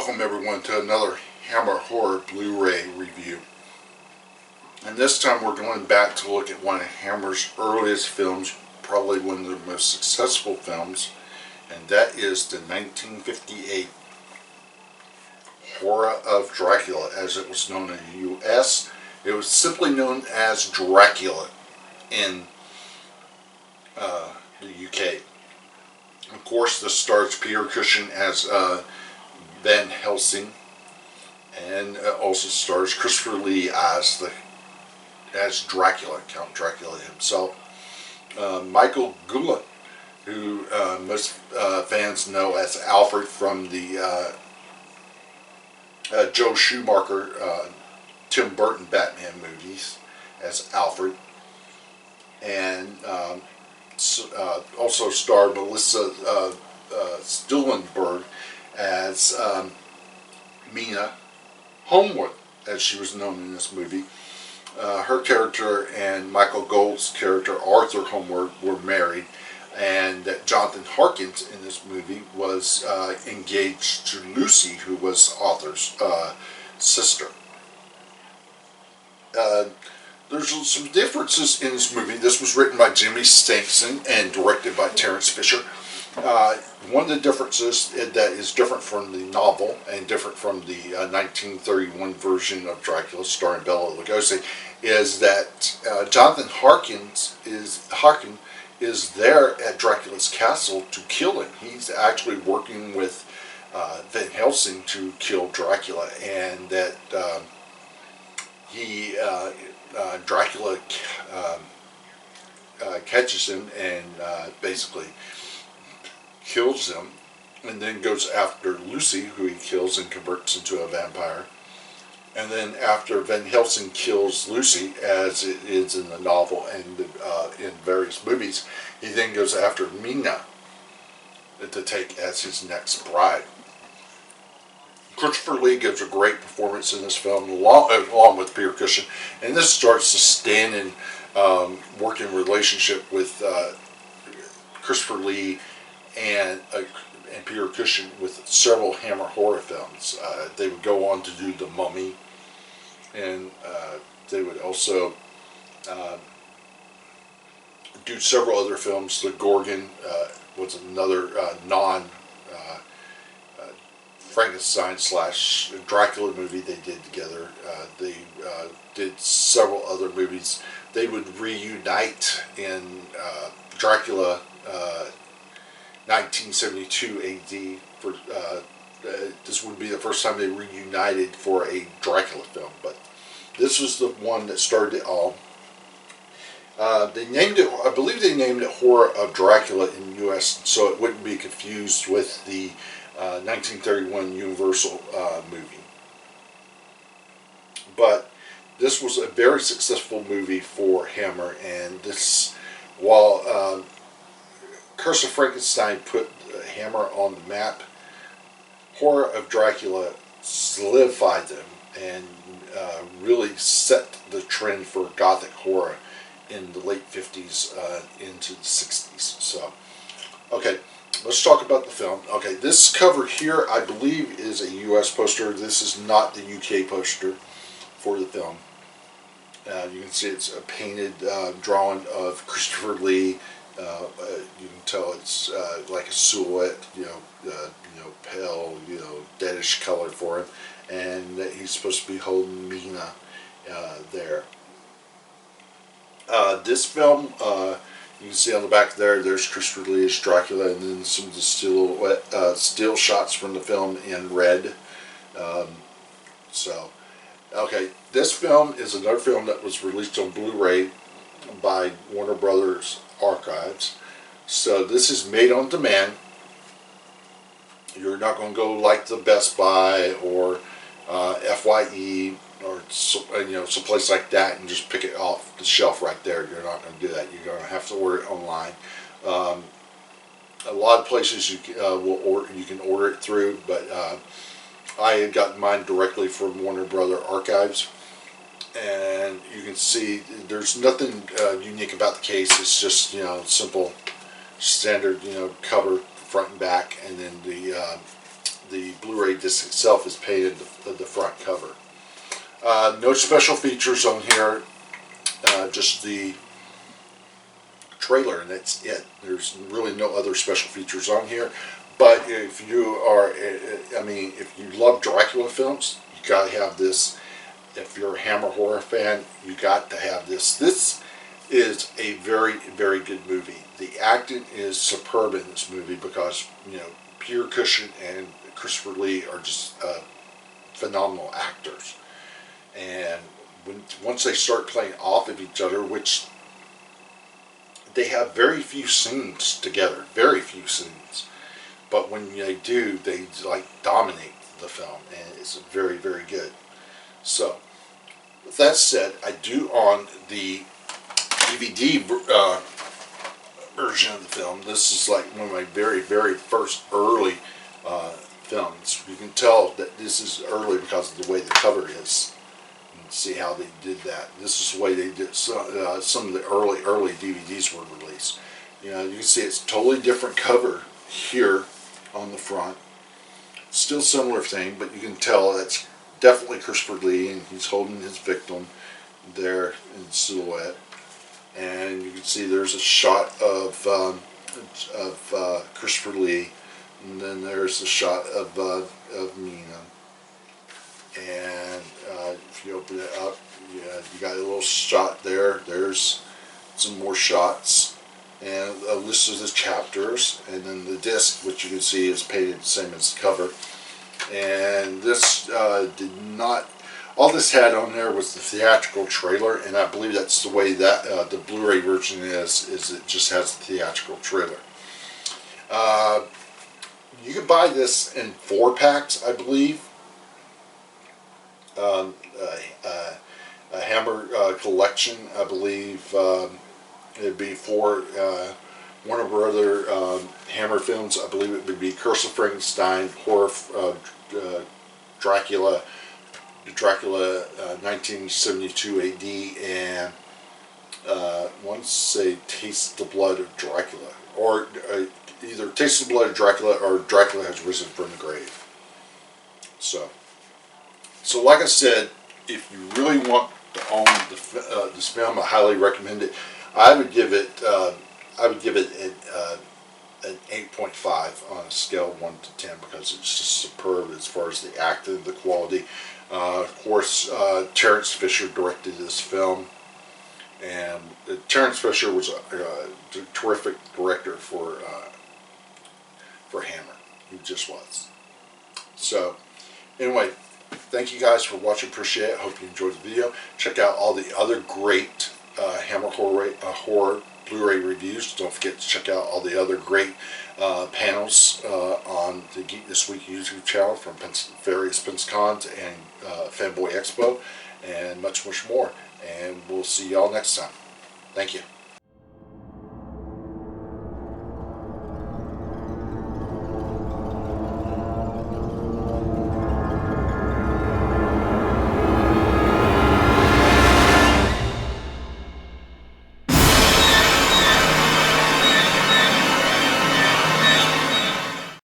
Welcome everyone to another Hammer Horror Blu-Ray review. And this time we're going back to look at one of Hammer's earliest films, probably one of their most successful films, and that is the 1958 Horror of Dracula, as it was known in the U.S. It was simply known as Dracula in the U.K. Of course, this stars Peter Cushing as Van Helsing, and also stars Christopher Lee as Dracula, Count Dracula himself. Michael Goulin, who most fans know as Alfred from the Joe Schumacher, Tim Burton Batman movies, as Alfred, and also starred Melissa Stuhlenberg as Mina Homewood, as she was known in this movie. Her character and Michael Gould's character, Arthur Homewood, were married, and that Jonathan Harkins in this movie was engaged to Lucy, who was Arthur's sister. There's some differences in this movie. This was written by Jimmy Stanson and directed by Terence Fisher. One of the differences that is different from the novel and different from the 1931 version of Dracula starring Bela Lugosi is that Jonathan Harkin is there at Dracula's castle to kill him. He's actually working with Van Helsing to kill Dracula, and that Dracula catches him and basically kills him, and then goes after Lucy, who he kills and converts into a vampire. And then after Van Helsing kills Lucy, as it is in the novel and in various movies, he then goes after Mina to take as his next bride. Christopher Lee gives a great performance in this film, along with Peter Cushing, and this starts to stand in working relationship with Christopher Lee and Peter Cushing with several Hammer horror films. They would go on to do The Mummy, and they would also do several other films. The Gorgon was another Frankenstein / Dracula movie they did together. They did several other movies. They would reunite in Dracula 1972 AD. For this would be the first time they reunited for a Dracula film, but this was the one that started it all. They named it, I believe they named it Horror of Dracula in the U.S., so it wouldn't be confused with the 1931 Universal movie. But this was a very successful movie for Hammer, and this, while Curse of Frankenstein put Hammer on the map, Horror of Dracula solidified them and really set the trend for Gothic horror in the late 50s into the 60s. So, okay, let's talk about the film. Okay, this cover here, I believe, is a U.S. poster. This is not the U.K. poster for the film. You can see it's a painted drawing of Christopher Lee. You can tell it's like a silhouette, pale, deadish color for him, and that he's supposed to be holding Mina there. This film, you can see on the back there's Christopher Lee as Dracula, and then some of the still shots from the film in red. Okay, this film is another film that was released on Blu-ray by Warner Brothers Archives. So this is made on demand. You're not going to go like the Best Buy or FYE or someplace like that and just pick it off the shelf right there. You're not going to do that. You're going to have to order it online. A lot of places you can order it through, but I had gotten mine directly from Warner Brothers Archives, and you can see there's nothing unique about the case. It's just simple, standard cover, front and back, and then the the Blu-ray disc itself is painted the front cover. No special features on here, just the trailer, and that's it. There's really no other special features on here. But if you are, I mean, if you love Dracula films, you got to have this. If you're a Hammer horror fan, you got to have this. This is a very, very good movie. The acting is superb in this movie because, you know, Peter Cushing and Christopher Lee are just phenomenal actors. And once they start playing off of each other, which they have very few scenes together, very few scenes. But when they do, they like dominate the film, and it's very, very good. So, with that said, I do on the DVD version of the film. This is like one of my very, very first early films. You can tell that this is early because of the way the cover is. See how they did that. This is the way they did some of the early DVDs were released. You know, you can see it's totally different cover here on the front. Still similar thing, but you can tell that's definitely Christopher Lee, and he's holding his victim there in silhouette. And you can see there's a shot of Christopher Lee, and then there's a shot of Mina. And if you open it up, you got a little shot there. There's some more shots, and a list of the chapters, and then the disc, which you can see is painted the same as the cover. And this did not. All this had on there was the theatrical trailer, and I believe that's the way that the Blu-ray version is it just has the theatrical trailer. You can buy this in 4-packs, I believe. A Hammer collection, I believe. It'd be for one of our other Hammer films. I believe it would be Curse of Frankenstein, Horror, Dracula 1972 AD, and one say Taste the Blood of Dracula, or either Taste the Blood of Dracula or Dracula Has Risen from the Grave. So like I said, if you really want to own this film, I highly recommend it. I would give it an 8.5 on a scale of 1 to 10 because it's just superb as far as the acting, the quality. Of course, Terrence Fisher directed this film, and Terrence Fisher was a terrific director for Hammer. He just was. So, anyway. Thank you guys for watching. Appreciate it. Hope you enjoyed the video. Check out all the other great Hammer Horror Blu-ray reviews. Don't forget to check out all the other great panels on the Geek This Week YouTube channel from various PensaCons and Fanboy Expo, and much, much more. And we'll see y'all next time. Thank you.